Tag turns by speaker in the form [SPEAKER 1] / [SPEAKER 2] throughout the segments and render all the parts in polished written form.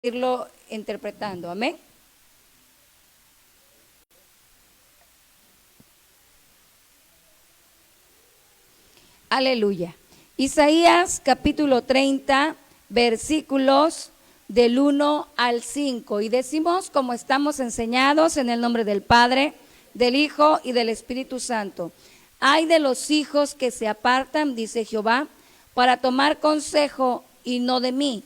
[SPEAKER 1] irlo interpretando. Amén. Aleluya. Isaías capítulo 30, versículos del 1 al 5. Y decimos, como estamos enseñados, en el nombre del Padre, del Hijo y del Espíritu Santo. Ay de los hijos que se apartan, dice Jehová, para tomar consejo y no de mí,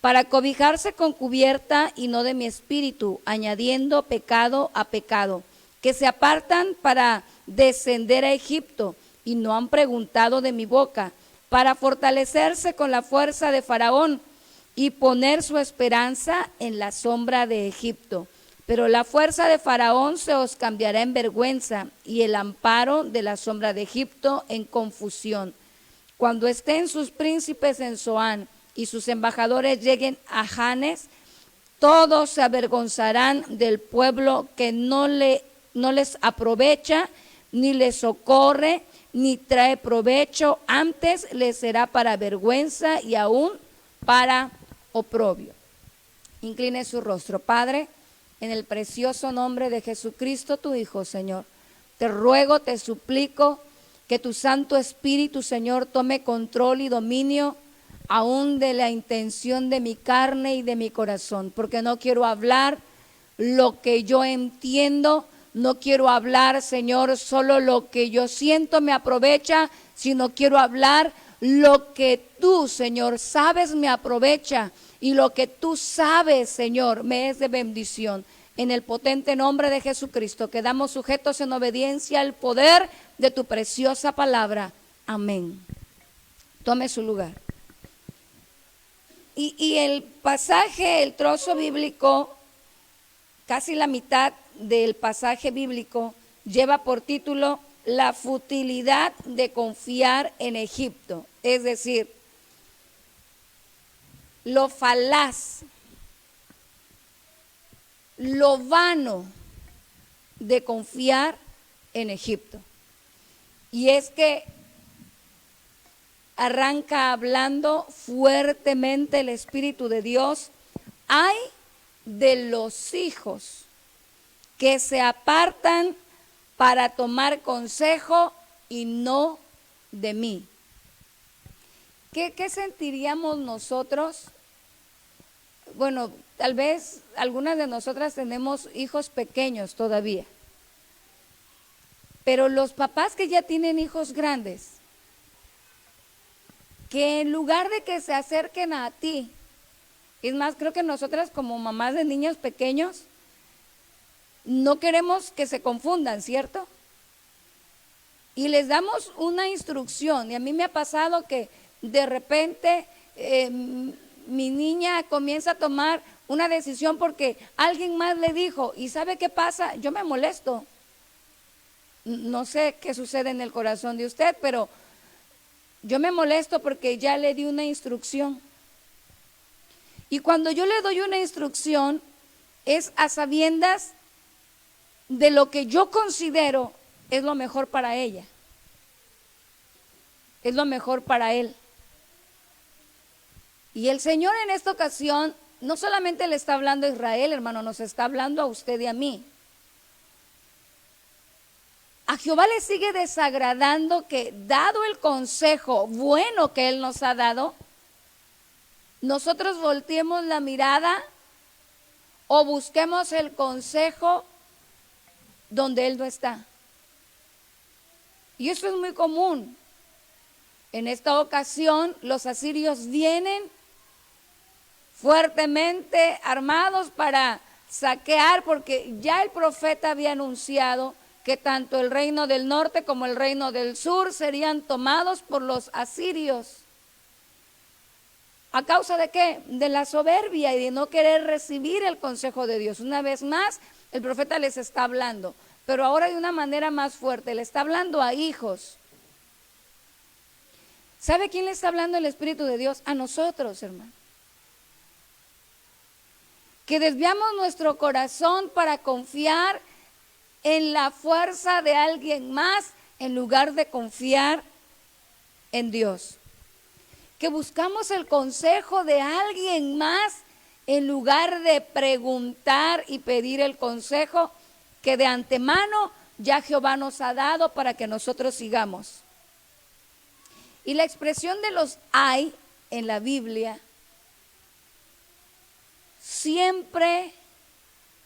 [SPEAKER 1] para cobijarse con cubierta y no de mi espíritu, añadiendo pecado a pecado, que se apartan para descender a Egipto y no han preguntado de mi boca, para fortalecerse con la fuerza de Faraón y poner su esperanza en la sombra de Egipto. Pero la fuerza de Faraón se os cambiará en vergüenza y el amparo de la sombra de Egipto en confusión. Cuando estén sus príncipes en Zoán y sus embajadores lleguen a Janes, todos se avergonzarán del pueblo que no les aprovecha, ni les socorre, ni trae provecho, antes les será para vergüenza y aún para oprobio. Incline su rostro. Padre, en el precioso nombre de Jesucristo, tu Hijo, Señor, te ruego, te suplico que tu Santo Espíritu, Señor, tome control y dominio aún de la intención de mi carne y de mi corazón, porque no quiero hablar lo que yo entiendo, no quiero hablar, Señor, solo lo que yo siento me aprovecha, sino quiero hablar lo que tú, Señor, sabes me aprovecha y lo que tú sabes, Señor, me es de bendición. En el potente nombre de Jesucristo, quedamos sujetos en obediencia al poder de tu preciosa palabra. Amén. Tome su lugar. Y el pasaje, el trozo bíblico, casi la mitad del pasaje bíblico, lleva por título la futilidad de confiar en Egipto. Es decir, lo falaz, lo vano de confiar en Egipto. Y es que arranca hablando fuertemente el Espíritu de Dios. Ay de los hijos que se apartan para tomar consejo y no de mí. ¿Qué sentiríamos nosotros? Bueno, tal vez algunas de nosotras tenemos hijos pequeños todavía, pero los papás que ya tienen hijos grandes, que en lugar de que se acerquen a ti, es más, creo que nosotras como mamás de niños pequeños, no queremos que se confundan, ¿cierto? Y les damos una instrucción, y a mí me ha pasado que de repente mi niña comienza a tomar una decisión porque alguien más le dijo, y ¿sabe qué pasa? Yo me molesto. No sé qué sucede en el corazón de usted, pero yo me molesto porque ya le di una instrucción. Y cuando yo le doy una instrucción, es a sabiendas de lo que yo considero es lo mejor para ella, es lo mejor para él. Y el Señor en esta ocasión no solamente le está hablando a Israel, hermano, nos está hablando a usted y a mí. A Jehová le sigue desagradando que, dado el consejo bueno que Él nos ha dado, nosotros volteemos la mirada o busquemos el consejo donde Él no está. Y eso es muy común. En esta ocasión los asirios vienen fuertemente armados para saquear, porque ya el profeta había anunciado que tanto el reino del norte como el reino del sur serían tomados por los asirios. ¿A causa de qué? De la soberbia y de no querer recibir el consejo de Dios. Una vez más, el profeta les está hablando, pero ahora de una manera más fuerte, le está hablando a hijos. ¿Sabe quién le está hablando el Espíritu de Dios? A nosotros, hermano. Que desviamos nuestro corazón para confiar en la fuerza de alguien más en lugar de confiar en Dios. Que buscamos el consejo de alguien más en lugar de preguntar y pedir el consejo que de antemano ya Jehová nos ha dado para que nosotros sigamos. Y la expresión de los hay en la Biblia, siempre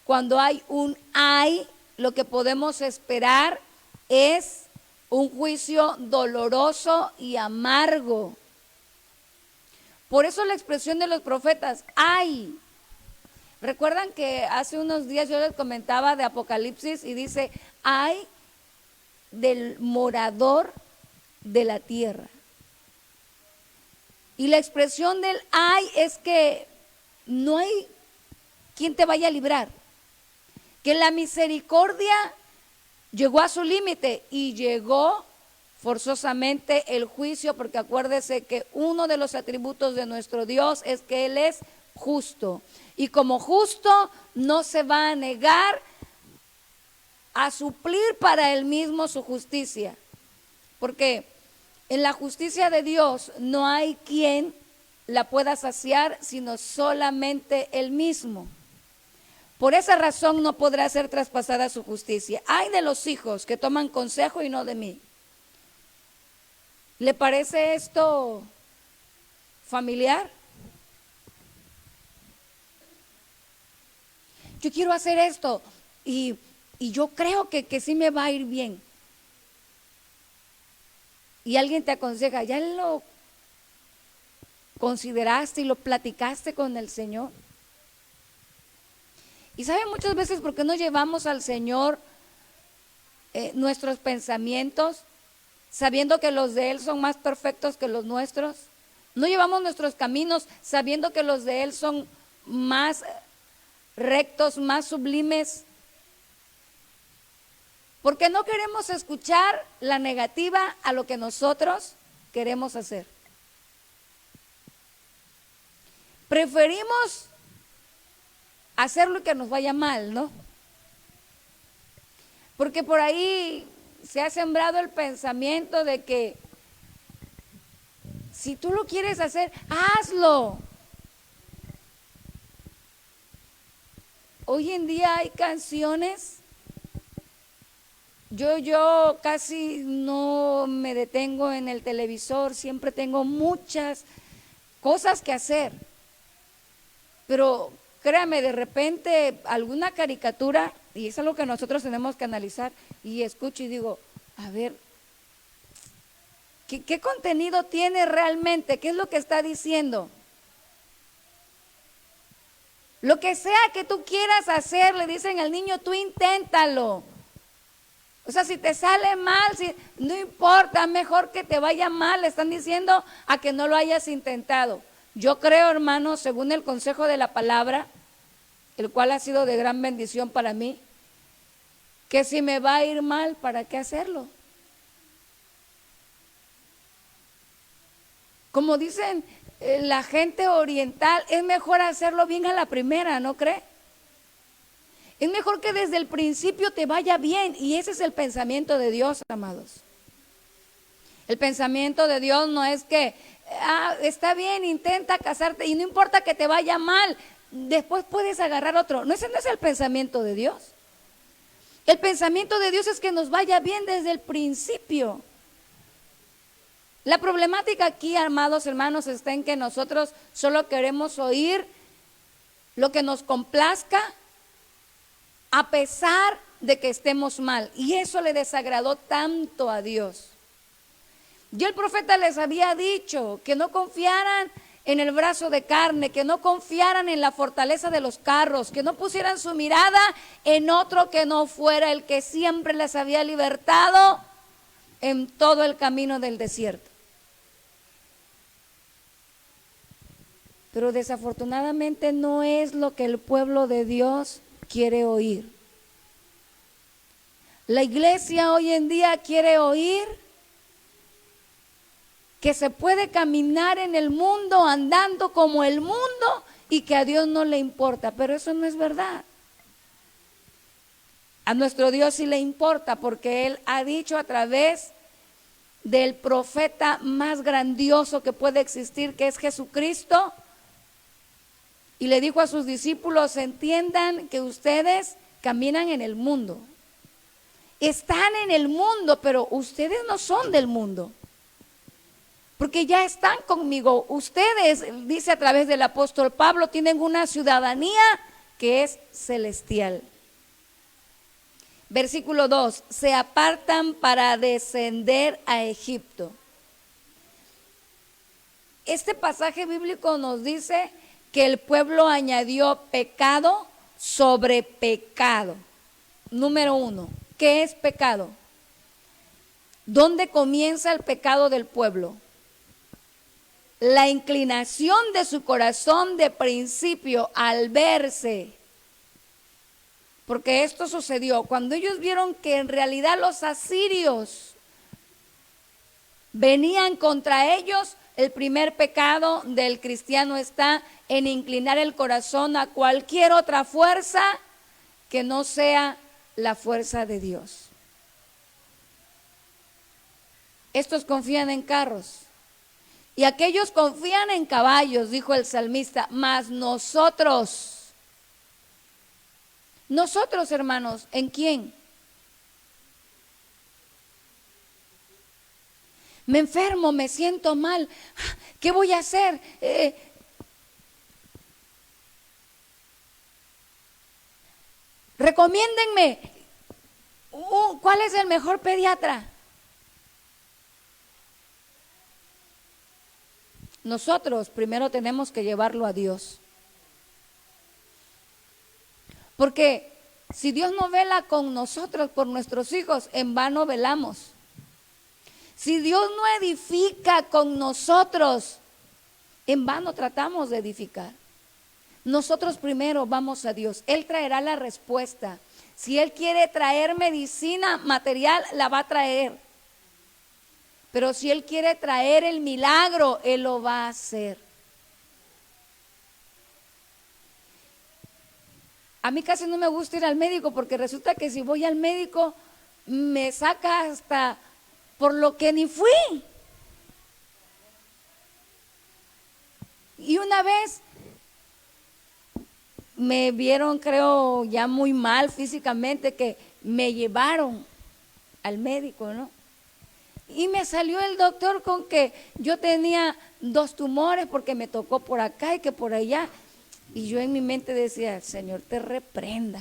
[SPEAKER 1] cuando hay un hay, lo que podemos esperar es un juicio doloroso y amargo. Por eso la expresión de los profetas, ay. Recuerdan que hace unos días yo les comentaba de Apocalipsis y dice, ay del morador de la tierra. Y la expresión del ay es que no hay quien te vaya a librar. Que la misericordia llegó a su límite y llegó forzosamente el juicio, porque acuérdese que uno de los atributos de nuestro Dios es que Él es justo. Y como justo no se va a negar a suplir para Él mismo su justicia. Porque en la justicia de Dios no hay quien la pueda saciar, sino solamente Él mismo. Por esa razón no podrá ser traspasada su justicia. Ay de los hijos que toman consejo y no de mí. ¿Le parece esto familiar? Yo quiero hacer esto y yo creo que sí me va a ir bien. Y alguien te aconseja, ¿ya lo consideraste y lo platicaste con el Señor? Y saben muchas veces por qué no llevamos al Señor nuestros pensamientos, sabiendo que los de Él son más perfectos que los nuestros. No llevamos nuestros caminos sabiendo que los de Él son más rectos, más sublimes. Porque no queremos escuchar la negativa a lo que nosotros queremos hacer. Preferimos hacer lo que nos vaya mal, ¿no? Porque por ahí se ha sembrado el pensamiento de que si tú lo quieres hacer, hazlo. Hoy en día hay canciones, yo casi no me detengo en el televisor, siempre tengo muchas cosas que hacer, pero créame, de repente alguna caricatura, y es algo que nosotros tenemos que analizar, y escucho y digo, a ver, ¿qué contenido tiene realmente? ¿Qué es lo que está diciendo? Lo que sea que tú quieras hacer, le dicen al niño, tú inténtalo. O sea, si te sale mal, no importa, mejor que te vaya mal, le están diciendo a que no lo hayas intentado. Yo creo, hermanos, según el consejo de la palabra, el cual ha sido de gran bendición para mí, que si me va a ir mal, ¿para qué hacerlo? Como dicen la gente oriental, es mejor hacerlo bien a la primera, ¿no cree? Es mejor que desde el principio te vaya bien, y ese es el pensamiento de Dios, amados. El pensamiento de Dios no es que, está bien, intenta casarte y no importa que te vaya mal, después puedes agarrar otro. No, ese no es el pensamiento de Dios. El pensamiento de Dios es que nos vaya bien desde el principio. La problemática aquí, amados hermanos, está en que nosotros solo queremos oír lo que nos complazca a pesar de que estemos mal. Y eso le desagradó tanto a Dios. Ya el profeta les había dicho que no confiaran en el brazo de carne, que no confiaran en la fortaleza de los carros, que no pusieran su mirada en otro que no fuera el que siempre les había libertado en todo el camino del desierto. Pero desafortunadamente no es lo que el pueblo de Dios quiere oír. La iglesia hoy en día quiere oír que se puede caminar en el mundo andando como el mundo y que a Dios no le importa, pero eso no es verdad. A nuestro Dios sí le importa, porque Él ha dicho a través del profeta más grandioso que puede existir, que es Jesucristo, y le dijo a sus discípulos: entiendan que ustedes caminan en el mundo. Están en el mundo, pero ustedes no son del mundo, porque ya están conmigo. Ustedes, dice a través del apóstol Pablo, tienen una ciudadanía que es celestial. Versículo 2, se apartan para descender a Egipto. Este pasaje bíblico nos dice que el pueblo añadió pecado sobre pecado. Número 1, ¿qué es pecado? ¿Dónde comienza el pecado del pueblo? La inclinación de su corazón de principio al verse. Porque esto sucedió cuando ellos vieron que en realidad los asirios venían contra ellos. El primer pecado del cristiano está en inclinar el corazón a cualquier otra fuerza que no sea la fuerza de Dios. Estos confían en carros y aquellos confían en caballos, dijo el salmista, mas nosotros, hermanos, ¿en quién? Me enfermo, me siento mal, ¿qué voy a hacer? Recomiéndenme, ¿cuál es el mejor pediatra? Nosotros primero tenemos que llevarlo a Dios. Porque si Dios no vela con nosotros por nuestros hijos, en vano velamos. Si Dios no edifica con nosotros, en vano tratamos de edificar. Nosotros primero vamos a Dios. Él traerá la respuesta. Si Él quiere traer medicina material, la va a traer. Pero si Él quiere traer el milagro, Él lo va a hacer. A mí casi no me gusta ir al médico, porque resulta que si voy al médico me saca hasta por lo que ni fui. Y una vez me vieron, creo, ya muy mal físicamente, que me llevaron al médico, ¿no? Y me salió el doctor con que yo tenía 2 tumores porque me tocó por acá y que por allá. Y yo en mi mente decía: el Señor te reprenda.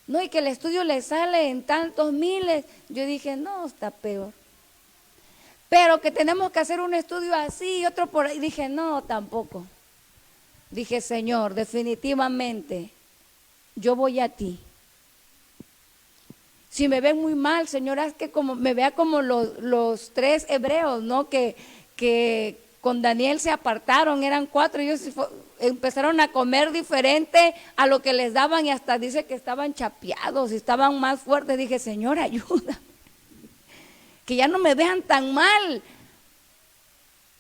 [SPEAKER 1] No, y que el estudio le sale en tantos miles. Yo dije: no, está peor. Pero que tenemos que hacer un estudio así y otro por ahí. Dije: no, tampoco. Dije: Señor, definitivamente yo voy a ti. Si me ven muy mal, Señor, haz que me vea como los 3 hebreos, ¿no? Que con Daniel se apartaron, eran 4, ellos empezaron a comer diferente a lo que les daban, y hasta dice que estaban chapeados y estaban más fuertes. Dije: Señor, ayuda, que ya no me vean tan mal.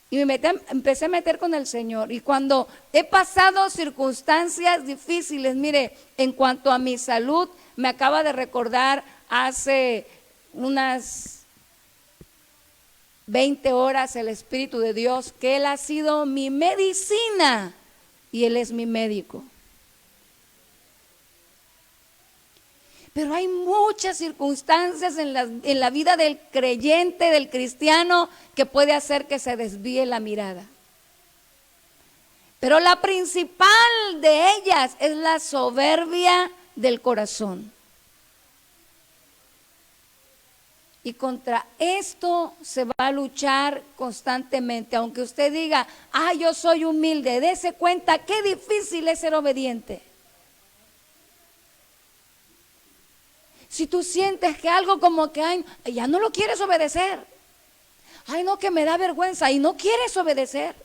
[SPEAKER 1] Y empecé a meter con el Señor. Y cuando he pasado circunstancias difíciles, mire, en cuanto a mi salud, me acaba de recordar hace unas 20 horas el Espíritu de Dios que Él ha sido mi medicina y Él es mi médico. Pero hay muchas circunstancias en la vida del creyente, del cristiano, que puede hacer que se desvíe la mirada. Pero la principal de ellas es la soberbia del corazón. Y contra esto se va a luchar constantemente. Aunque usted diga: yo soy humilde, dése cuenta qué difícil es ser obediente. Si tú sientes que algo como que ya no lo quieres obedecer, no, que me da vergüenza, y no quieres obedecer.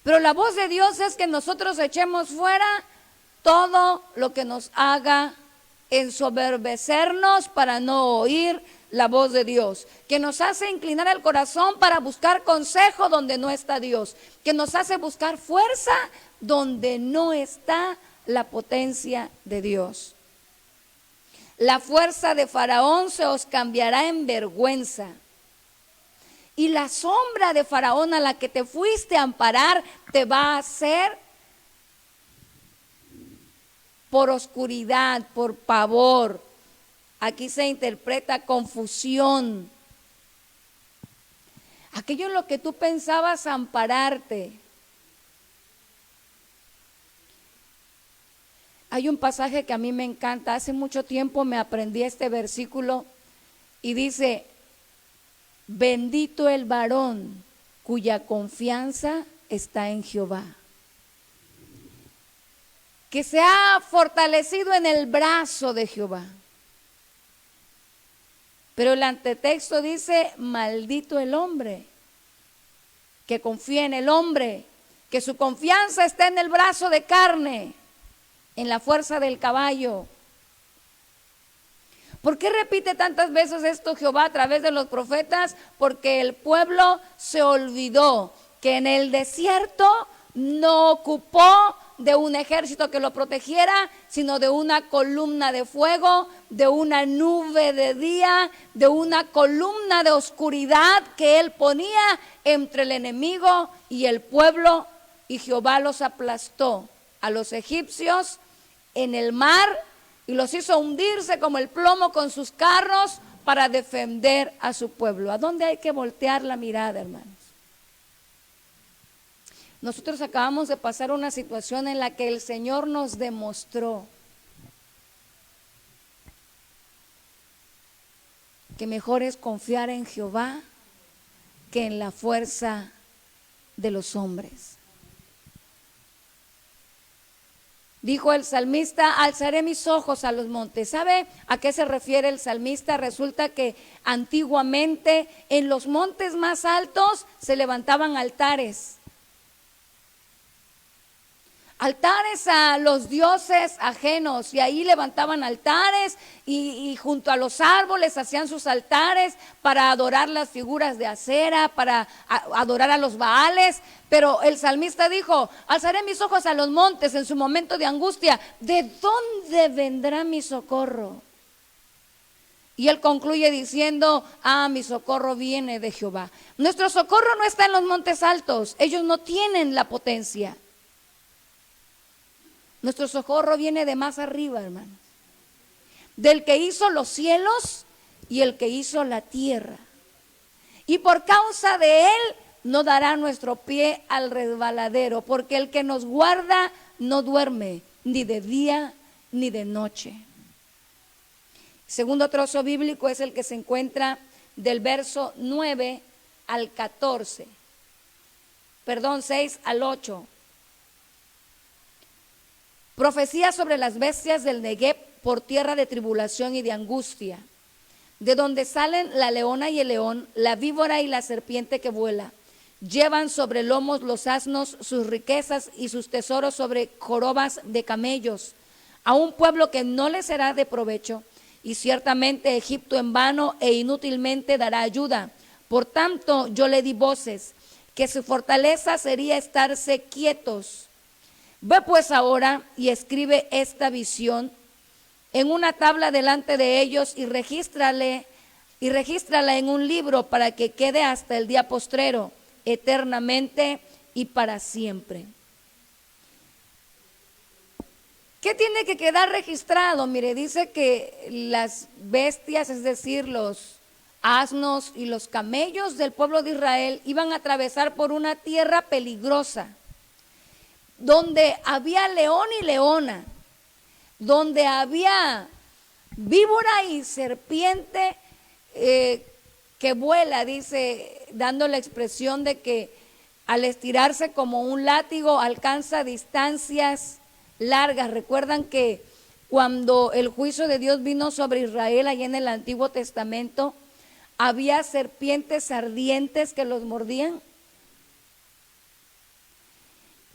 [SPEAKER 1] Pero la voz de Dios es que nosotros echemos fuera todo lo que nos haga ensoberbecernos para no oír la voz de Dios, que nos hace inclinar el corazón para buscar consejo donde no está Dios, que nos hace buscar fuerza donde no está la potencia de Dios. La fuerza de Faraón se os cambiará en vergüenza, Y la sombra de Faraón a la que te fuiste a amparar te va a hacer por oscuridad, por pavor. Aquí se interpreta confusión. Aquello en lo que tú pensabas ampararte. Hay un pasaje que a mí me encanta. Hace mucho tiempo me aprendí este versículo y dice: bendito el varón cuya confianza está en Jehová, que se ha fortalecido en el brazo de Jehová. Pero el antetexto dice: maldito el hombre que confía en el hombre, que su confianza está en el brazo de carne, en la fuerza del caballo. ¿Por qué repite tantas veces esto Jehová a través de los profetas? Porque el pueblo se olvidó que en el desierto no ocupó de un ejército que lo protegiera, sino de una columna de fuego, de una nube de día, de una columna de oscuridad que él ponía entre el enemigo y el pueblo, y Jehová los aplastó a los egipcios en el mar y los hizo hundirse como el plomo con sus carros para defender a su pueblo. ¿A dónde hay que voltear la mirada, hermanos? Nosotros acabamos de pasar una situación en la que el Señor nos demostró que mejor es confiar en Jehová que en la fuerza de los hombres. Dijo el salmista: alzaré mis ojos a los montes. ¿Sabe a qué se refiere el salmista? Resulta que antiguamente en los montes más altos se levantaban altares. Altares a los dioses ajenos, y ahí levantaban altares y junto a los árboles hacían sus altares para adorar las figuras de acera, para adorar a los baales. Pero el salmista dijo: alzaré mis ojos a los montes en su momento de angustia. ¿De dónde vendrá mi socorro? Y él concluye diciendo: mi socorro viene de Jehová. Nuestro socorro no está en los montes altos, ellos no tienen la potencia. Nuestro socorro viene de más arriba, hermanos, del que hizo los cielos y el que hizo la tierra. Y por causa de él no dará nuestro pie al resbaladero, porque el que nos guarda no duerme ni de día ni de noche. Segundo trozo bíblico es el que se encuentra del verso 9 al 14. 6 al 8. Profecía sobre las bestias del Negueb por tierra de tribulación y de angustia, de donde salen la leona y el león, la víbora y la serpiente que vuela. Llevan sobre lomos los asnos sus riquezas y sus tesoros sobre jorobas de camellos, a un pueblo que no le será de provecho, y ciertamente Egipto en vano e inútilmente dará ayuda. Por tanto yo le di voces, que su fortaleza sería estarse quietos. Ve pues ahora y escribe esta visión en una tabla delante de ellos y regístrala en un libro para que quede hasta el día postrero, eternamente y para siempre. ¿Qué tiene que quedar registrado? Mire, dice que las bestias, es decir, los asnos y los camellos del pueblo de Israel iban a atravesar por una tierra peligrosa, donde había león y leona, donde había víbora y serpiente que vuela, dice, dando la expresión de que al estirarse como un látigo alcanza distancias largas. Recuerdan que cuando el juicio de Dios vino sobre Israel allá en el Antiguo Testamento, había serpientes ardientes que los mordían.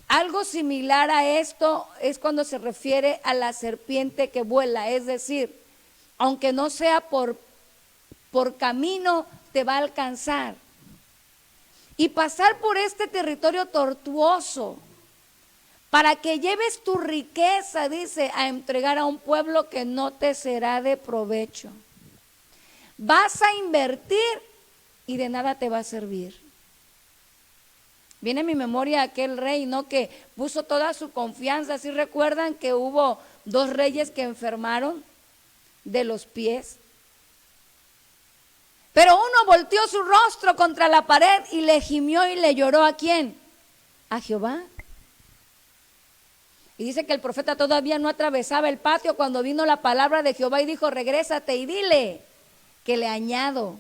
[SPEAKER 1] Algo similar a esto es cuando se refiere a la serpiente que vuela, es decir, aunque no sea por camino, te va a alcanzar. Y pasar por este territorio tortuoso para que lleves tu riqueza, dice, a entregar a un pueblo que no te será de provecho. Vas a invertir y de nada te va a servir. Viene a mi memoria aquel rey, ¿no?, que puso toda su confianza. ¿Sí recuerdan que hubo 2 reyes que enfermaron de los pies? Pero uno volteó su rostro contra la pared y le gimió y le lloró, ¿a quién? A Jehová. Y dice que el profeta todavía no atravesaba el patio cuando vino la palabra de Jehová y dijo: regrésate y dile que le añado.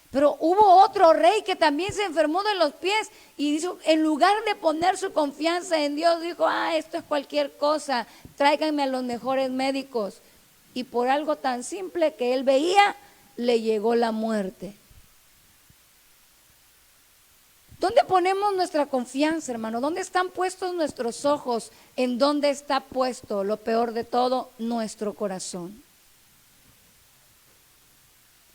[SPEAKER 1] Pero hubo otro rey que también se enfermó de los pies y dijo, en lugar de poner su confianza en Dios, dijo: esto es cualquier cosa, tráiganme a los mejores médicos. Y por algo tan simple que él veía, le llegó la muerte. ¿Dónde ponemos nuestra confianza, hermano? ¿Dónde están puestos nuestros ojos? ¿En dónde está puesto, lo peor de todo, nuestro corazón?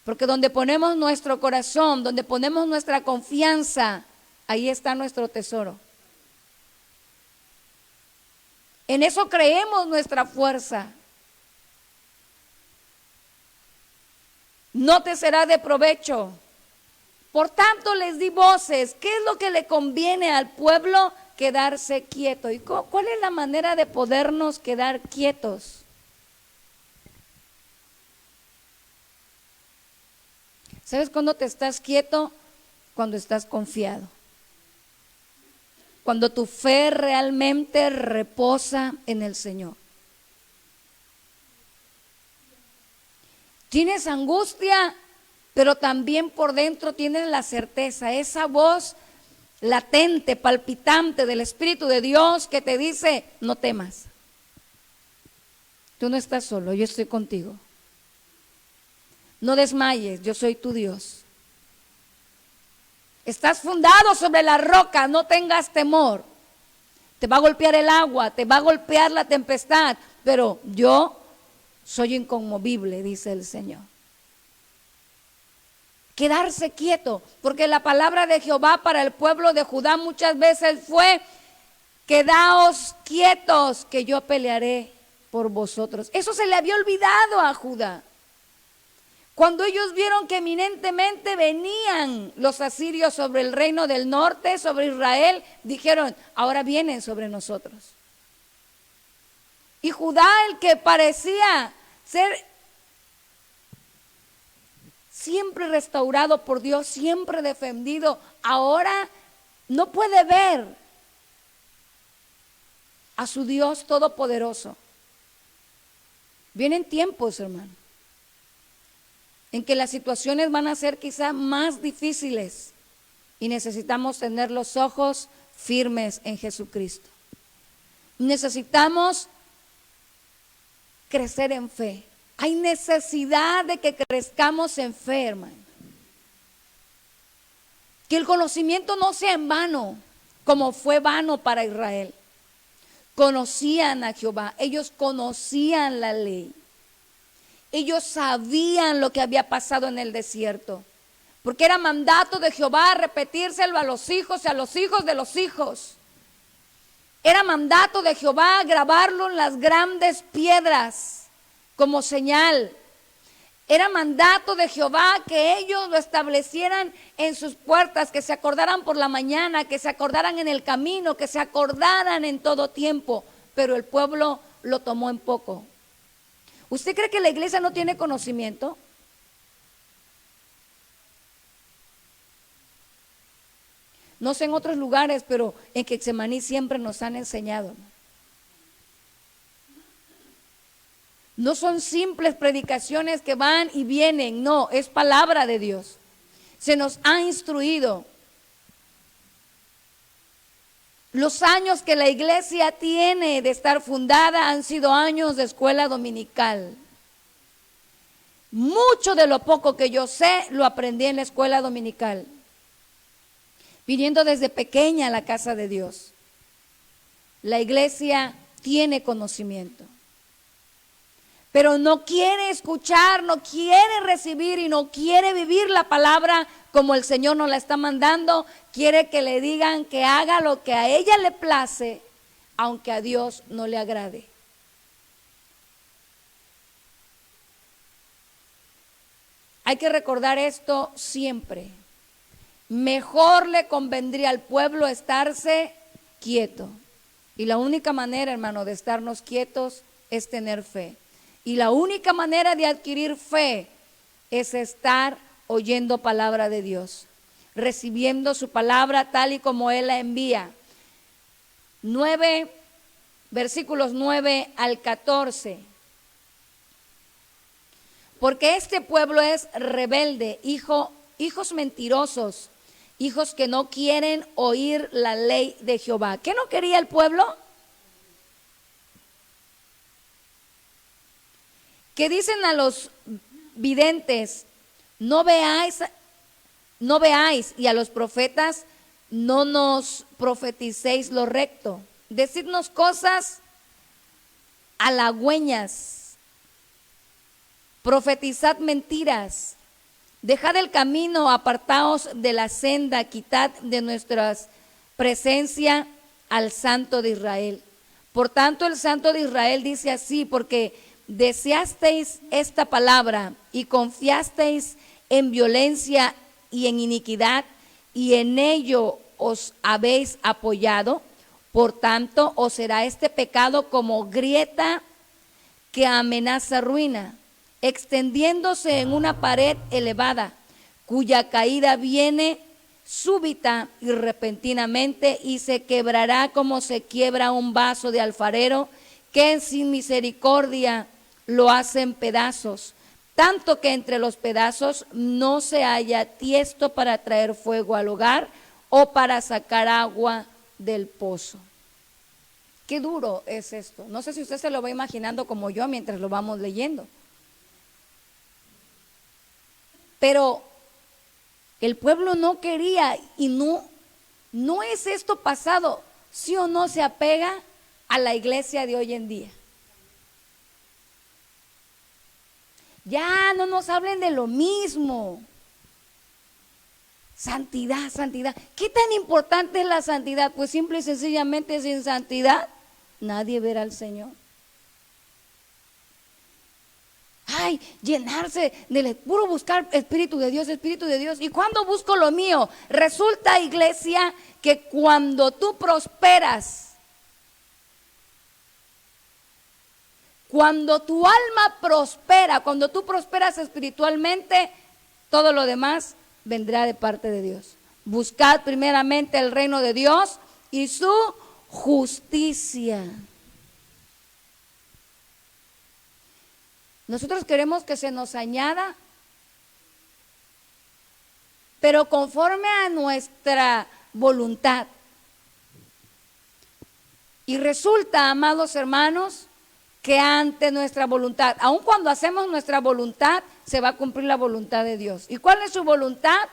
[SPEAKER 1] Porque donde ponemos nuestro corazón, donde ponemos nuestra confianza, ahí está nuestro tesoro. En eso creemos nuestra fuerza. No te será de provecho. Por tanto les di voces. ¿Qué es lo que le conviene al pueblo? Quedarse quieto. ¿Y cuál es la manera de podernos quedar quietos? ¿Sabes cuándo te estás quieto? Cuando estás confiado. Cuando tu fe realmente reposa en el Señor. Tienes angustia, pero también por dentro tienes la certeza, esa voz latente, palpitante del Espíritu de Dios que te dice: no temas. Tú no estás solo, yo estoy contigo. No desmayes, yo soy tu Dios. Estás fundado sobre la roca, no tengas temor. Te va a golpear el agua, te va a golpear la tempestad, pero yo soy inconmovible, dice el Señor. Quedarse quieto, porque la palabra de Jehová para el pueblo de Judá muchas veces fue: quedaos quietos, que yo pelearé por vosotros. Eso se le había olvidado a Judá. Cuando ellos vieron que eminentemente venían los asirios sobre el reino del norte, sobre Israel, dijeron: ahora vienen sobre nosotros. Y Judá, el que parecía ser siempre restaurado por Dios, siempre defendido, ahora no puede ver a su Dios todopoderoso. Vienen tiempos, hermano, en que las situaciones van a ser quizá más difíciles y necesitamos tener los ojos firmes en Jesucristo. Necesitamos crecer en fe. Hay necesidad de que crezcamos en fe, hermano. Que el conocimiento no sea en vano, como fue vano para Israel. Conocían a Jehová, ellos conocían la ley. Ellos sabían lo que había pasado en el desierto, porque era mandato de Jehová repetírselo a los hijos y a los hijos de los hijos. Era mandato de Jehová grabarlo en las grandes piedras como señal. Era mandato de Jehová que ellos lo establecieran en sus puertas, que se acordaran por la mañana, que se acordaran en el camino, que se acordaran en todo tiempo. Pero el pueblo lo tomó en poco. ¿Usted cree que la iglesia no tiene conocimiento? No sé en otros lugares, pero en Getsemaní siempre nos han enseñado. No son simples predicaciones que van y vienen, no, es palabra de Dios. Se nos ha instruido. Los años que la iglesia tiene de estar fundada han sido años de escuela dominical. Mucho de lo poco que yo sé lo aprendí en la escuela dominical, viniendo desde pequeña a la casa de Dios. La iglesia tiene conocimiento, pero no quiere escuchar, no quiere recibir y no quiere vivir la palabra como el Señor nos la está mandando. Quiere que le digan que haga lo que a ella le place, aunque a Dios no le agrade. hay que recordar esto siempre. Mejor le convendría al pueblo estarse quieto. Y la única manera, hermano, de estarnos quietos es tener fe. Y la única manera de adquirir fe es estar oyendo palabra de Dios, recibiendo su palabra tal y como Él la envía. 9, versículos 9 al 14. Porque este pueblo es rebelde, hijos mentirosos, hijos que no quieren oír la ley de Jehová. ¿Qué no quería el pueblo? Que dicen a los videntes, no veáis, y a los profetas, no nos profeticéis lo recto. Decidnos cosas halagüeñas, profetizad mentiras, dejad el camino, apartaos de la senda, quitad de nuestra presencia al Santo de Israel. Por tanto, el Santo de Israel dice así, porque deseasteis esta palabra y confiasteis en violencia y en iniquidad, y en ello os habéis apoyado. Por tanto, os será este pecado como grieta que amenaza ruina, extendiéndose en una pared elevada, cuya caída viene súbita y repentinamente, y se quebrará como se quiebra un vaso de alfarero, que sin misericordia lo hacen pedazos, tanto que entre los pedazos no se halla tiesto para traer fuego al hogar o para sacar agua del pozo. Qué duro es esto. No sé si usted se lo va imaginando como yo mientras lo vamos leyendo. Pero el pueblo no quería, y no es esto pasado, sí o no se apega a la iglesia de hoy en día. Ya no nos hablen de lo mismo. Santidad, santidad. ¿Qué tan importante es la santidad? Pues simple y sencillamente, sin santidad nadie verá al Señor. Ay, llenarse del puro buscar Espíritu de Dios, Espíritu de Dios. ¿Y cuándo busco lo mío? Resulta, iglesia, que cuando tú prosperas, cuando tu alma prospera, cuando tú prosperas espiritualmente, todo lo demás vendrá de parte de Dios. Buscad primeramente el reino de Dios y su justicia. Nosotros queremos que se nos añada, pero conforme a nuestra voluntad. Y resulta, amados hermanos, que ante nuestra voluntad, aun cuando hacemos nuestra voluntad, se va a cumplir la voluntad de Dios. ¿Y cuál es su voluntad?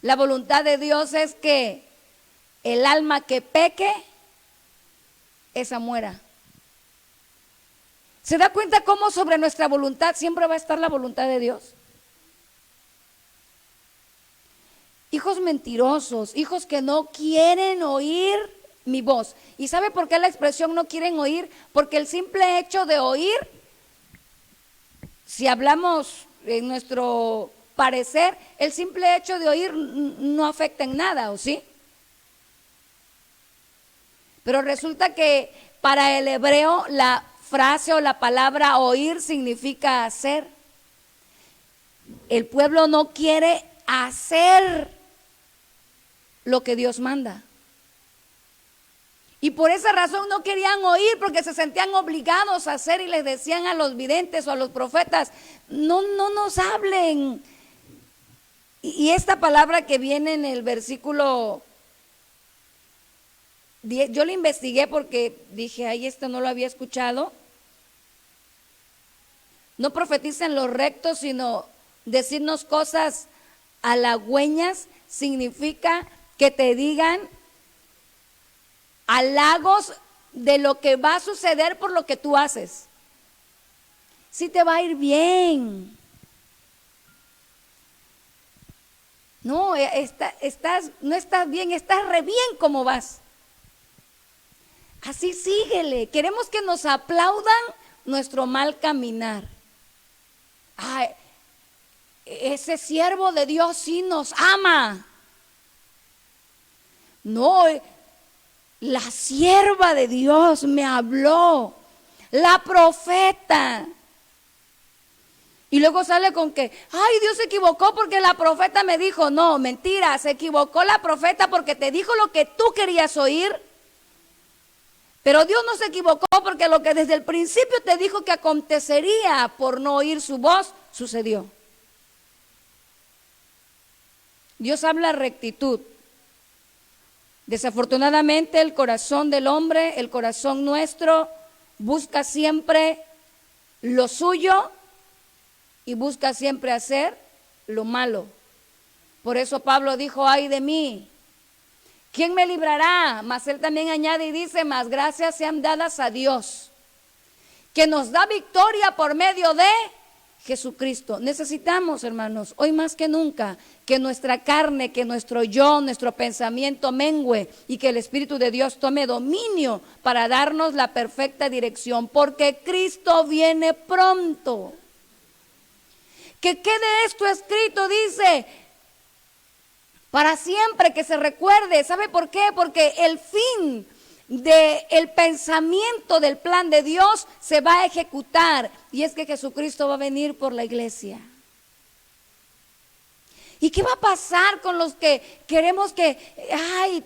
[SPEAKER 1] La voluntad de Dios es que el alma que peque, esa muera. ¿Se da cuenta cómo sobre nuestra voluntad siempre va a estar la voluntad de Dios? Hijos mentirosos, hijos que no quieren oír mi voz. ¿Y sabe por qué la expresión no quieren oír? Porque el simple hecho de oír, si hablamos en nuestro parecer, el simple hecho de oír no afecta en nada, ¿o sí? Pero resulta que para el hebreo la frase o la palabra oír significa hacer. El pueblo no quiere hacer lo que Dios manda. Y por esa razón no querían oír, porque se sentían obligados a hacer, y les decían a los videntes o a los profetas, no nos hablen. Y esta palabra que viene en el versículo 10, yo la investigué porque dije, ay, esto no lo había escuchado. No profeticen lo recto, sino decirnos cosas halagüeñas, significa que te digan halagos de lo que va a suceder por lo que tú haces. Sí te va a ir bien. No, no estás bien, estás re bien como vas. Así síguele. Queremos que nos aplaudan nuestro mal caminar. Ay, ese siervo de Dios sí nos ama. No, la sierva de Dios me habló, la profeta. Y luego sale con que, ay, Dios se equivocó porque la profeta me dijo. No, mentira, se equivocó la profeta porque te dijo lo que tú querías oír. Pero Dios no se equivocó porque lo que desde el principio te dijo que acontecería por no oír su voz, sucedió. Dios habla rectitud. Desafortunadamente el corazón del hombre, el corazón nuestro, busca siempre lo suyo y busca siempre hacer lo malo. Por eso Pablo dijo, ay de mí, ¿quién me librará? Mas él también añade y dice, más gracias sean dadas a Dios, que nos da victoria por medio de Jesucristo. Necesitamos, hermanos, hoy más que nunca, que nuestra carne, que nuestro yo, nuestro pensamiento mengüe y que el Espíritu de Dios tome dominio para darnos la perfecta dirección, porque Cristo viene pronto. Que quede esto escrito, dice, para siempre, que se recuerde. ¿Sabe por qué? Porque el fin del pensamiento del plan de Dios se va a ejecutar, y es que Jesucristo va a venir por la iglesia. ¿Y qué va a pasar con los que queremos que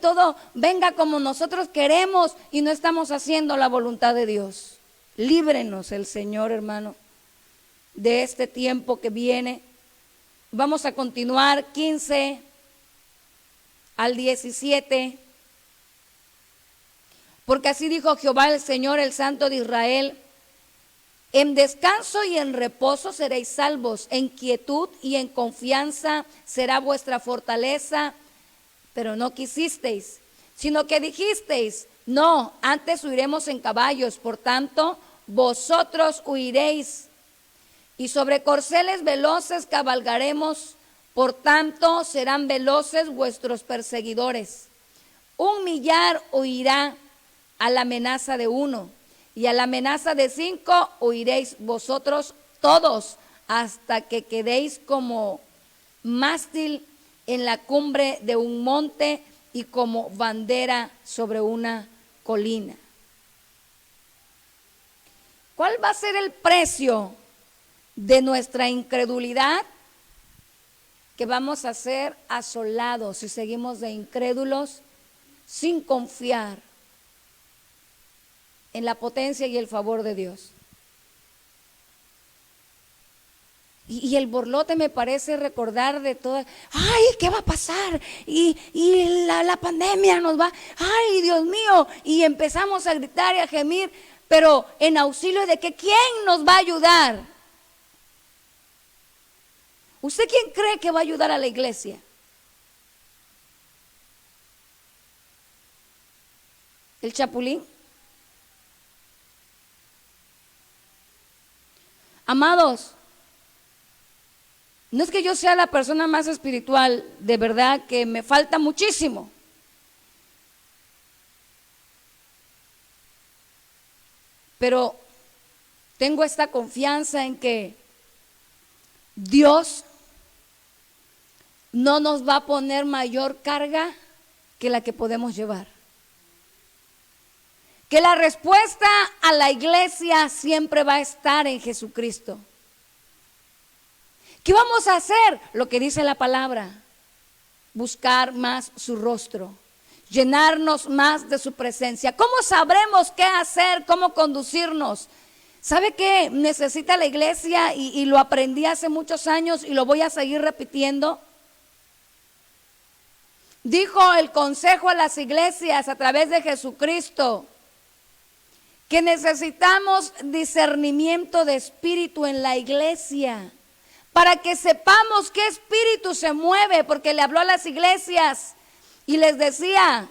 [SPEAKER 1] todo venga como nosotros queremos y no estamos haciendo la voluntad de Dios? Líbrenos el Señor, hermano, de este tiempo que viene. Vamos a continuar 15 al 17. Porque así dijo Jehová el Señor, el Santo de Israel: en descanso y en reposo seréis salvos, en quietud y en confianza será vuestra fortaleza. Pero no quisisteis, sino que dijisteis, no, antes huiremos en caballos. Por tanto, vosotros huiréis, y sobre corceles veloces cabalgaremos. Por tanto, serán veloces vuestros perseguidores. 1,000,000 huirá a la amenaza de 1, y a la amenaza de 5 huiréis vosotros todos, hasta que quedéis como mástil en la cumbre de un monte y como bandera sobre una colina. ¿Cuál va a ser el precio de nuestra incredulidad? Que vamos a ser asolados si seguimos de incrédulos, sin confiar en la potencia y el favor de Dios. Y el borlote me parece recordar de todo. Ay, ¿qué va a pasar? Y la pandemia nos va, ay, Dios mío. Y empezamos a gritar y a gemir, pero en auxilio de que ¿quién nos va a ayudar? ¿Usted quién cree que va a ayudar a la iglesia? ¿El chapulín? Amados, no es que yo sea la persona más espiritual, de verdad que me falta muchísimo. Pero tengo esta confianza en que Dios no nos va a poner mayor carga que la que podemos llevar. Que la respuesta a la iglesia siempre va a estar en Jesucristo. ¿Qué vamos a hacer? Lo que dice la palabra: buscar más su rostro, llenarnos más de su presencia. ¿Cómo sabremos qué hacer, cómo conducirnos? ¿Sabe qué necesita la iglesia? Y lo aprendí hace muchos años y lo voy a seguir repitiendo. Dijo el consejo a las iglesias a través de Jesucristo que necesitamos discernimiento de espíritu en la iglesia, para que sepamos qué espíritu se mueve, porque le habló a las iglesias y les decía: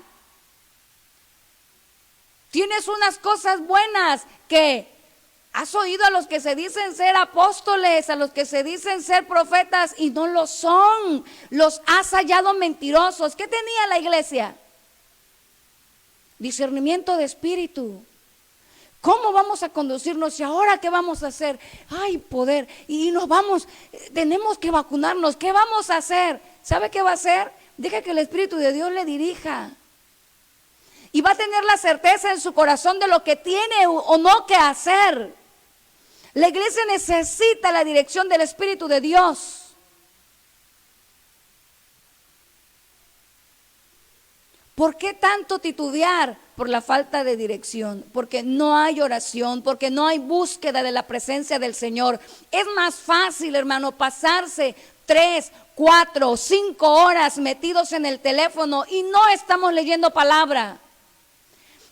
[SPEAKER 1] tienes unas cosas buenas, que has oído a los que se dicen ser apóstoles, a los que se dicen ser profetas y no lo son, los has hallado mentirosos. ¿Qué tenía la iglesia? Discernimiento de espíritu. ¿Cómo vamos a conducirnos? ¿Y ahora qué vamos a hacer? Ay, poder. Y nos vamos, tenemos que vacunarnos. ¿Qué vamos a hacer? ¿Sabe qué va a hacer? Deja que el Espíritu de Dios le dirija. Y va a tener la certeza en su corazón de lo que tiene o no que hacer. La iglesia necesita la dirección del Espíritu de Dios. ¿Por qué tanto titubear? Por la falta de dirección, porque no hay oración, porque no hay búsqueda de la presencia del Señor. Es más fácil, hermano, pasarse 3, 4, 5 horas metidos en el teléfono y no estamos leyendo palabra.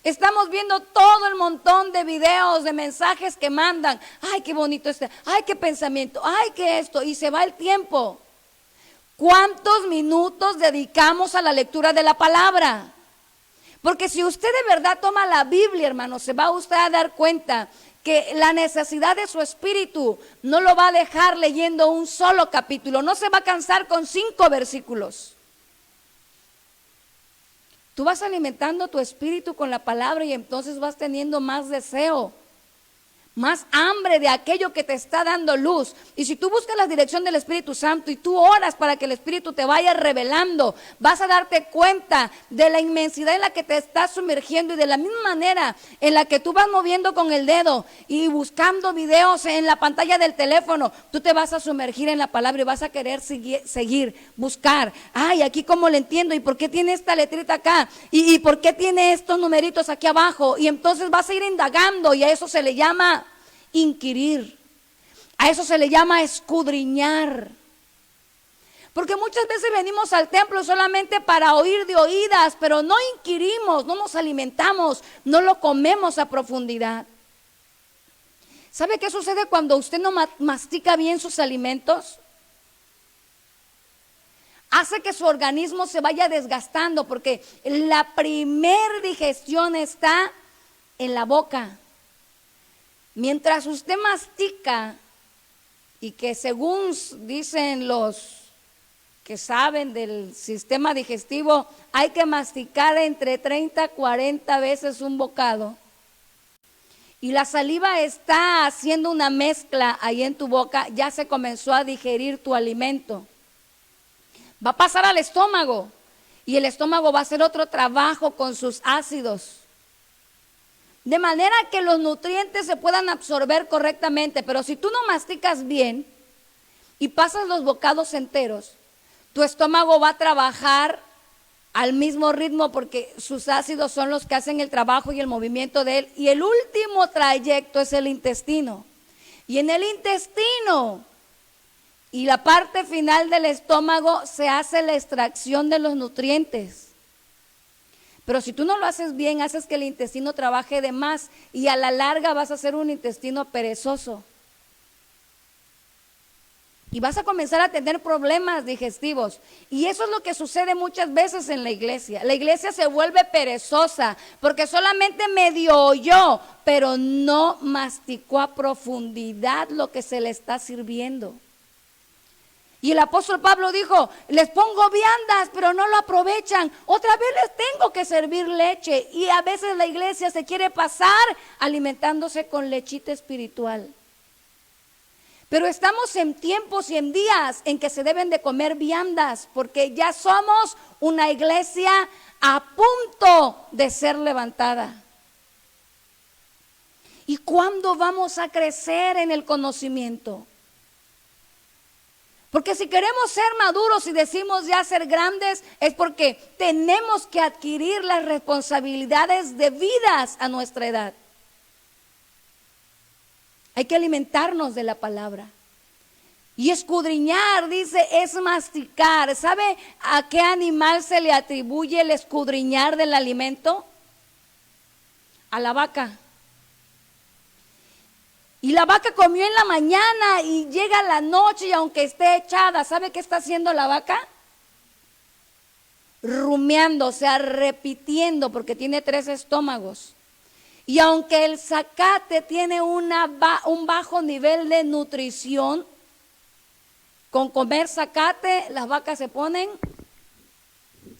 [SPEAKER 1] Estamos viendo todo el montón de videos, de mensajes que mandan. Ay, qué bonito este, ay, qué pensamiento, ay, qué esto, y se va el tiempo. ¿Cuántos minutos dedicamos a la lectura de la palabra? Porque si usted de verdad toma la Biblia, hermano, se va usted a dar cuenta que la necesidad de su espíritu no lo va a dejar leyendo un solo capítulo, no se va a cansar con 5 versículos. Tú vas alimentando tu espíritu con la palabra y entonces vas teniendo más deseo, más hambre de aquello que te está dando luz. Y si tú buscas la dirección del Espíritu Santo y tú oras para que el Espíritu te vaya revelando, vas a darte cuenta de la inmensidad en la que te estás sumergiendo y de la misma manera en la que tú vas moviendo con el dedo y buscando videos en la pantalla del teléfono, tú te vas a sumergir en la palabra y vas a querer seguir, buscar. Ay, aquí cómo le entiendo, y por qué tiene esta letrita acá, y por qué tiene estos numeritos aquí abajo, y entonces vas a ir indagando, y a eso se le llama inquirir, a eso se le llama escudriñar. Porque muchas veces venimos al templo solamente para oír de oídas, pero no inquirimos, no nos alimentamos, no lo comemos a profundidad. ¿Sabe qué sucede cuando usted no mastica bien sus alimentos? Hace que su organismo se vaya desgastando, porque la primer digestión está en la boca. Mientras usted mastica, y que según dicen los que saben del sistema digestivo, hay que masticar entre 30 a 40 veces un bocado, y la saliva está haciendo una mezcla ahí en tu boca, ya se comenzó a digerir tu alimento. Va a pasar al estómago, y el estómago va a hacer otro trabajo con sus ácidos, de manera que los nutrientes se puedan absorber correctamente. Pero si tú no masticas bien y pasas los bocados enteros, tu estómago va a trabajar al mismo ritmo, porque sus ácidos son los que hacen el trabajo y el movimiento de él. Y el último trayecto es el intestino. Y en el intestino y la parte final del estómago se hace la extracción de los nutrientes. Pero si tú no lo haces bien, haces que el intestino trabaje de más, y a la larga vas a hacer un intestino perezoso. Y vas a comenzar a tener problemas digestivos. Y eso es lo que sucede muchas veces en la iglesia. La iglesia se vuelve perezosa porque solamente medio oyó, pero no masticó a profundidad lo que se le está sirviendo. Y el apóstol Pablo dijo: les pongo viandas, pero no lo aprovechan. Otra vez les tengo que servir leche. Y a veces la iglesia se quiere pasar alimentándose con lechita espiritual. Pero estamos en tiempos y en días en que se deben de comer viandas, porque ya somos una iglesia a punto de ser levantada. ¿Y cuándo vamos a crecer en el conocimiento? Porque si queremos ser maduros y decimos ya ser grandes, es porque tenemos que adquirir las responsabilidades debidas a nuestra edad. Hay que alimentarnos de la palabra. Y escudriñar, dice, es masticar. ¿Sabe a qué animal se le atribuye el escudriñar del alimento? A la vaca. Y la vaca comió en la mañana y llega la noche, y aunque esté echada, ¿sabe qué está haciendo la vaca? Rumiando, o sea, repitiendo, porque tiene 3 estómagos. Y aunque el zacate tiene un bajo nivel de nutrición, con comer zacate las vacas se ponen,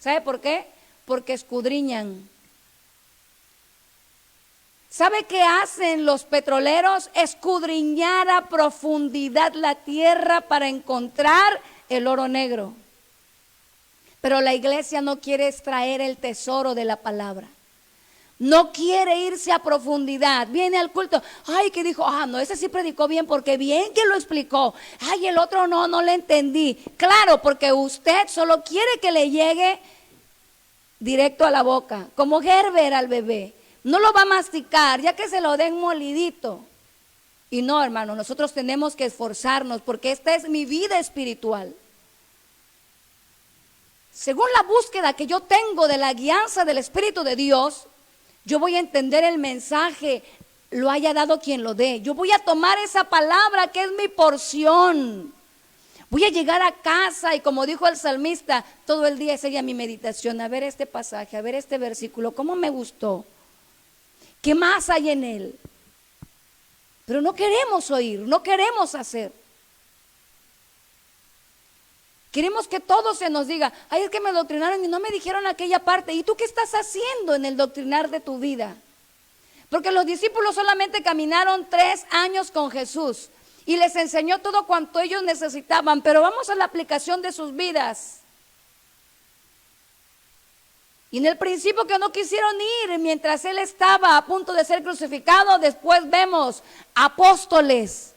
[SPEAKER 1] ¿sabe por qué? Porque escudriñan. ¿Sabe qué hacen los petroleros? Escudriñar a profundidad la tierra para encontrar el oro negro. Pero la iglesia no quiere extraer el tesoro de la palabra. No quiere irse a profundidad. Viene al culto. Ay, que dijo, no, ese sí predicó bien porque bien que lo explicó. Ay, el otro no le entendí. Claro, porque usted solo quiere que le llegue directo a la boca, como Gerber al bebé. No lo va a masticar, ya que se lo den molidito. Y no, hermano, nosotros tenemos que esforzarnos porque esta es mi vida espiritual. Según la búsqueda que yo tengo de la guianza del Espíritu de Dios, yo voy a entender el mensaje, lo haya dado quien lo dé. Yo voy a tomar esa palabra que es mi porción. Voy a llegar a casa y como dijo el salmista, todo el día sería mi meditación, a ver este pasaje, a ver este versículo, cómo me gustó, qué más hay en él. Pero no queremos oír, no queremos hacer. Queremos que todo se nos diga, ay, es que me doctrinaron y no me dijeron aquella parte. ¿Y tú qué estás haciendo en el doctrinar de tu vida? Porque los discípulos solamente caminaron 3 años con Jesús y les enseñó todo cuanto ellos necesitaban, pero vamos a la aplicación de sus vidas. Y en el principio que no quisieron ir mientras Él estaba a punto de ser crucificado, después vemos apóstoles.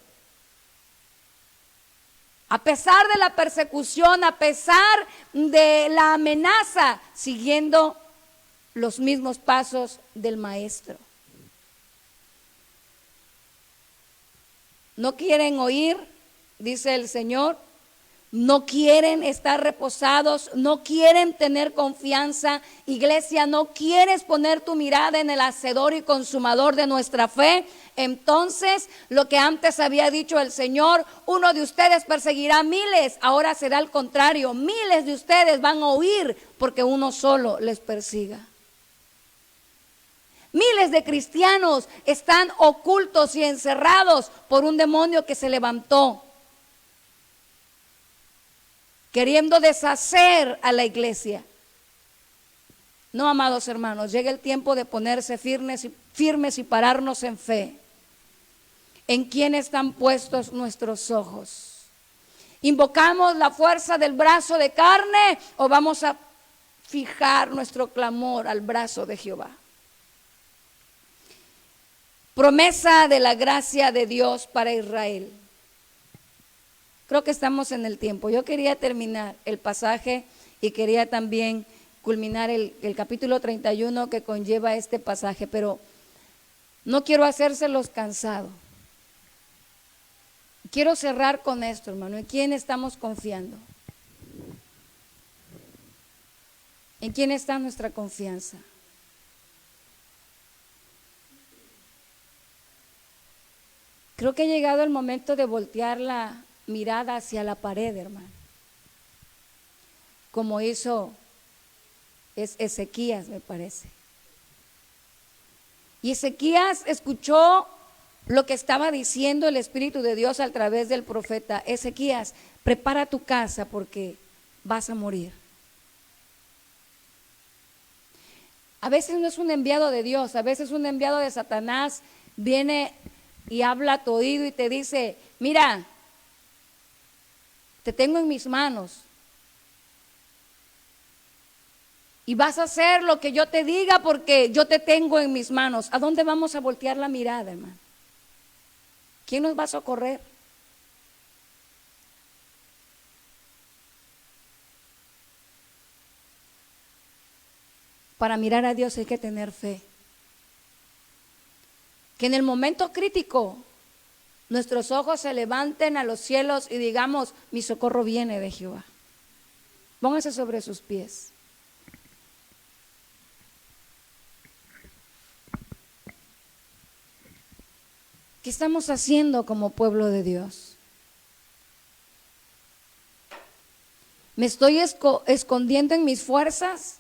[SPEAKER 1] A pesar de la persecución, a pesar de la amenaza, siguiendo los mismos pasos del Maestro. No quieren oír, dice el Señor, no quieren estar reposados, no quieren tener confianza. Iglesia, no quieres poner tu mirada en el hacedor y consumador de nuestra fe. Entonces, lo que antes había dicho el Señor, uno de ustedes perseguirá a miles, ahora será al contrario, miles de ustedes van a huir porque uno solo les persiga. Miles de cristianos están ocultos y encerrados por un demonio que se levantó, queriendo deshacer a la iglesia. No, amados hermanos, llega el tiempo de ponerse firmes y pararnos en fe. ¿En quién están puestos nuestros ojos? ¿Invocamos la fuerza del brazo de carne o vamos a fijar nuestro clamor al brazo de Jehová? Promesa de la gracia de Dios para Israel. Creo que estamos en el tiempo. Yo quería terminar el pasaje y quería también culminar el capítulo 31 que conlleva este pasaje, pero no quiero hacérselos cansado. Quiero cerrar con esto, hermano. ¿En quién estamos confiando? ¿En quién está nuestra confianza? Creo que ha llegado el momento de voltear la mirada hacia la pared, hermano. Como hizo Ezequías, me parece. Y Ezequías escuchó lo que estaba diciendo el Espíritu de Dios a través del profeta. Ezequías, prepara tu casa porque vas a morir. A veces no es un enviado de Dios, a veces un enviado de Satanás viene y habla a tu oído y te dice, mira, te tengo en mis manos y vas a hacer lo que yo te diga porque yo te tengo en mis manos. ¿A dónde vamos a voltear la mirada, hermano? ¿Quién nos va a socorrer? Para mirar a Dios hay que tener fe. Que en el momento crítico nuestros ojos se levanten a los cielos y digamos, mi socorro viene de Jehová. Póngase sobre sus pies. ¿Qué estamos haciendo como pueblo de Dios? ¿Me estoy escondiendo en mis fuerzas?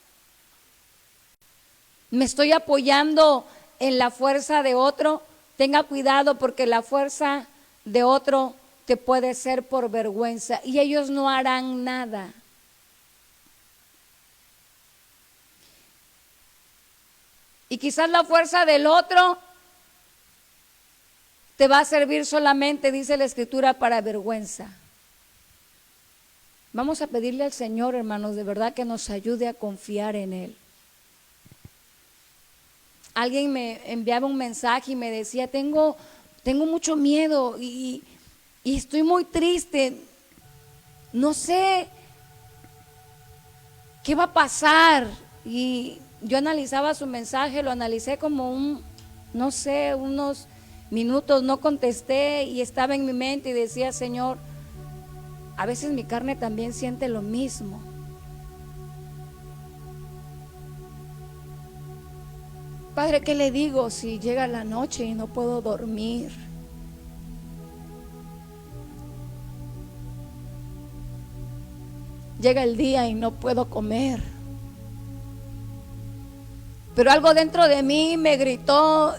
[SPEAKER 1] ¿Me estoy apoyando en la fuerza de otro? Tenga cuidado porque la fuerza de otro te puede ser por vergüenza y ellos no harán nada. Y quizás la fuerza del otro te va a servir solamente, dice la Escritura, para vergüenza. Vamos a pedirle al Señor, hermanos, de verdad que nos ayude a confiar en Él. Alguien me enviaba un mensaje y me decía, tengo mucho miedo y estoy muy triste. No sé qué va a pasar. Y yo analizaba su mensaje, lo analicé como unos minutos, no contesté y estaba en mi mente y decía, Señor, a veces mi carne también siente lo mismo. Padre, ¿qué le digo si llega la noche y no puedo dormir? Llega el día y no puedo comer. Pero algo dentro de mí me gritó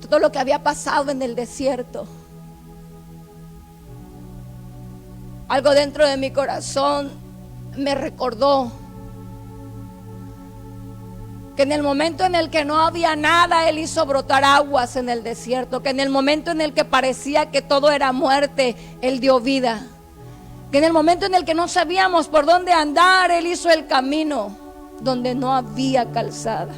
[SPEAKER 1] todo lo que había pasado en el desierto. Algo dentro de mi corazón me recordó que en el momento en el que no había nada, Él hizo brotar aguas en el desierto. Que en el momento en el que parecía que todo era muerte, Él dio vida. Que en el momento en el que no sabíamos por dónde andar, Él hizo el camino donde no había calzada.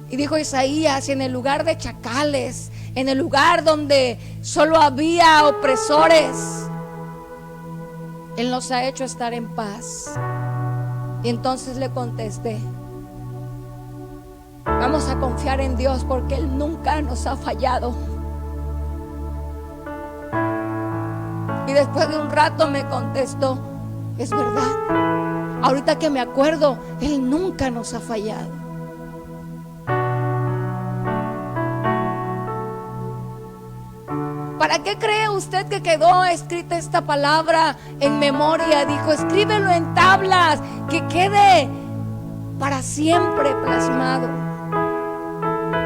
[SPEAKER 1] Y dijo Isaías, en el lugar de chacales, en el lugar donde solo había opresores, Él nos ha hecho estar en paz. Y entonces le contesté, vamos a confiar en Dios porque Él nunca nos ha fallado. Y después de un rato me contestó, es verdad, ahorita que me acuerdo, Él nunca nos ha fallado. ¿Para qué cree usted que quedó escrita esta palabra en memoria? Dijo, escríbelo en tablas, que quede para siempre plasmado.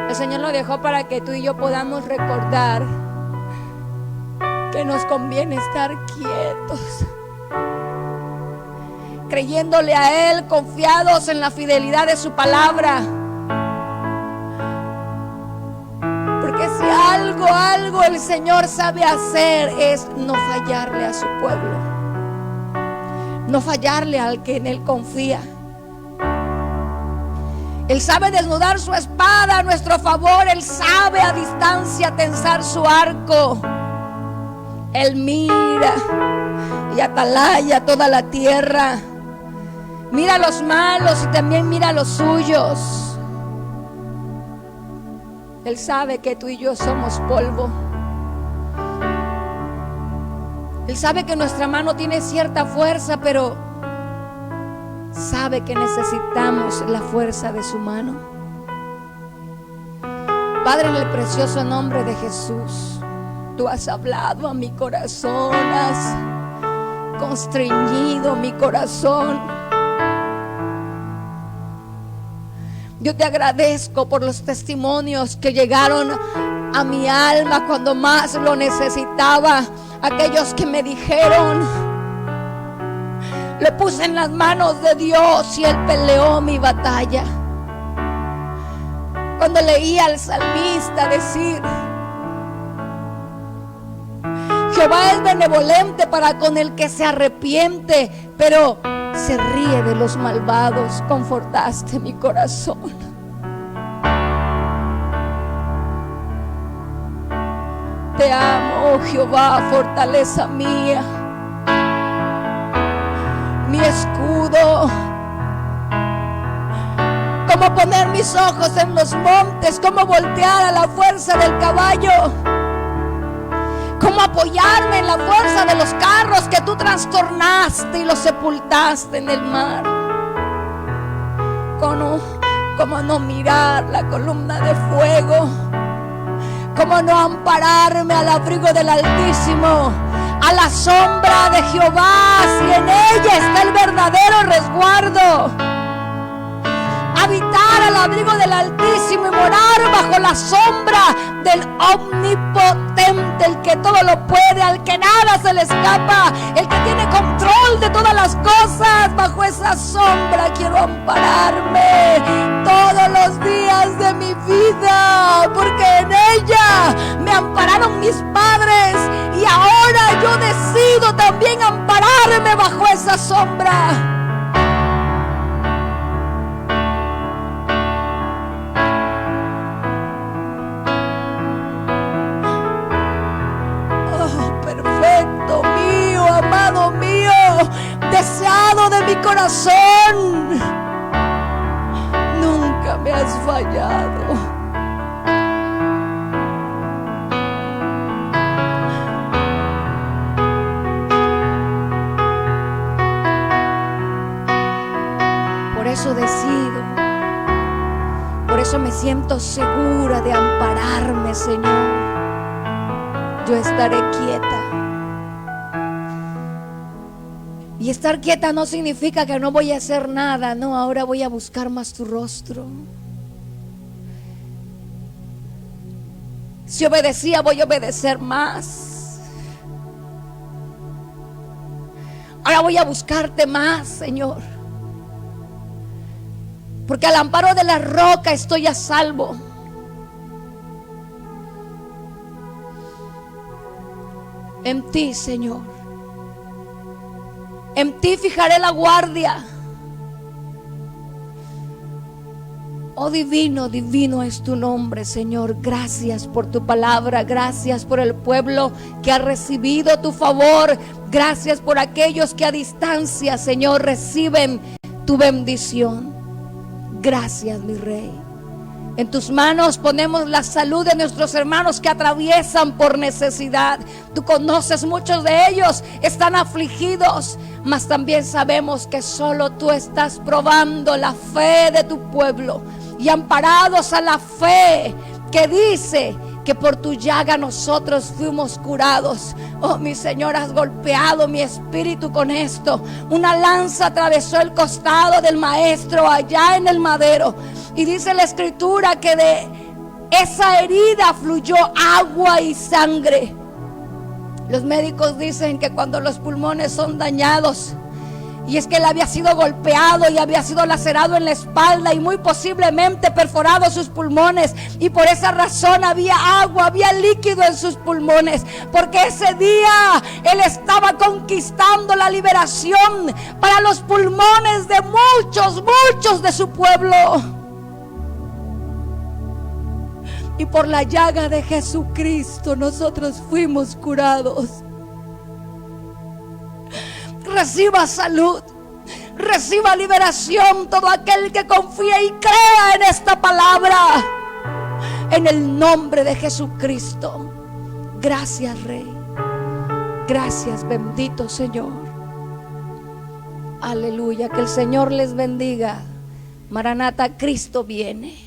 [SPEAKER 1] El Señor lo dejó para que tú y yo podamos recordar que nos conviene estar quietos, creyéndole a Él, confiados en la fidelidad de su palabra. Porque si algo el Señor sabe hacer es no fallarle a su pueblo, no fallarle al que en Él confía. Él sabe desnudar su espada a nuestro favor. Él sabe a distancia tensar su arco. Él mira y atalaya toda la tierra. Mira a los malos y también mira a los suyos. Él sabe que tú y yo somos polvo. Él sabe que nuestra mano tiene cierta fuerza, pero sabe que necesitamos la fuerza de su mano. Padre, en el precioso nombre de Jesús, tú has hablado a mi corazón, has constreñido mi corazón. Yo te agradezco por los testimonios que llegaron a mi alma cuando más lo necesitaba. Aquellos que me dijeron, le puse en las manos de Dios y Él peleó mi batalla. Cuando leía al salmista decir, Jehová es benevolente para con el que se arrepiente, pero se ríe de los malvados. Confortaste mi corazón. Te amo, oh Jehová, fortaleza mía, mi escudo. Cómo poner mis ojos en los montes, cómo voltear a la fuerza del caballo, cómo apoyarme en la fuerza de los carros que tú trastornaste y los sepultaste en el mar. Cómo no mirar la columna de fuego, cómo no ampararme al abrigo del Altísimo, a la sombra de Jehová, si en ella está el verdadero resguardo. Habitar al abrigo del Altísimo y morar bajo la sombra del Omnipotente, el que todo lo puede, al que nada se le escapa, el que tiene control de todas las cosas. Bajo esa sombra quiero ampararme todos los días de mi vida. ampararon mis padres y ahora yo decido también ampararme bajo esa sombra. Perfecto mío, amado mío, deseado de mi corazón, nunca me has fallado. Por eso decido, por eso me siento segura de ampararme, Señor. Yo estaré quieta. Y estar quieta no significa que no voy a hacer nada. No, ahora voy a buscar más tu rostro. Si obedecía, voy a obedecer más. Ahora voy a buscarte más, Señor. Porque al amparo de la roca estoy a salvo. En ti, Señor, en ti fijaré la guardia. Oh, divino, divino es tu nombre, Señor. Gracias por tu palabra, gracias por el pueblo que ha recibido tu favor. Gracias por aquellos que a distancia, Señor, reciben tu bendición. Gracias, mi Rey. En tus manos ponemos la salud de nuestros hermanos que atraviesan por necesidad. Tú conoces, muchos de ellos están afligidos, mas también sabemos que solo tú estás probando la fe de tu pueblo. Y amparados a la fe que dice que por tu llaga nosotros fuimos curados. Oh, mi Señor, has golpeado mi espíritu con esto. Una lanza atravesó el costado del maestro allá en el madero. Y dice la escritura que de esa herida fluyó agua y sangre. Los médicos dicen que cuando los pulmones son dañados, y es que él había sido golpeado y había sido lacerado en la espalda y muy posiblemente perforado sus pulmones, y por esa razón había agua, había líquido en sus pulmones, porque ese día él estaba conquistando la liberación para los pulmones de muchos de su pueblo. Y por la llaga de Jesucristo nosotros fuimos curados. Reciba salud, reciba liberación todo aquel que confíe y crea en esta palabra. En el nombre de Jesucristo. Gracias, Rey. Gracias, bendito Señor. Aleluya, que el Señor les bendiga. Maranata, Cristo viene.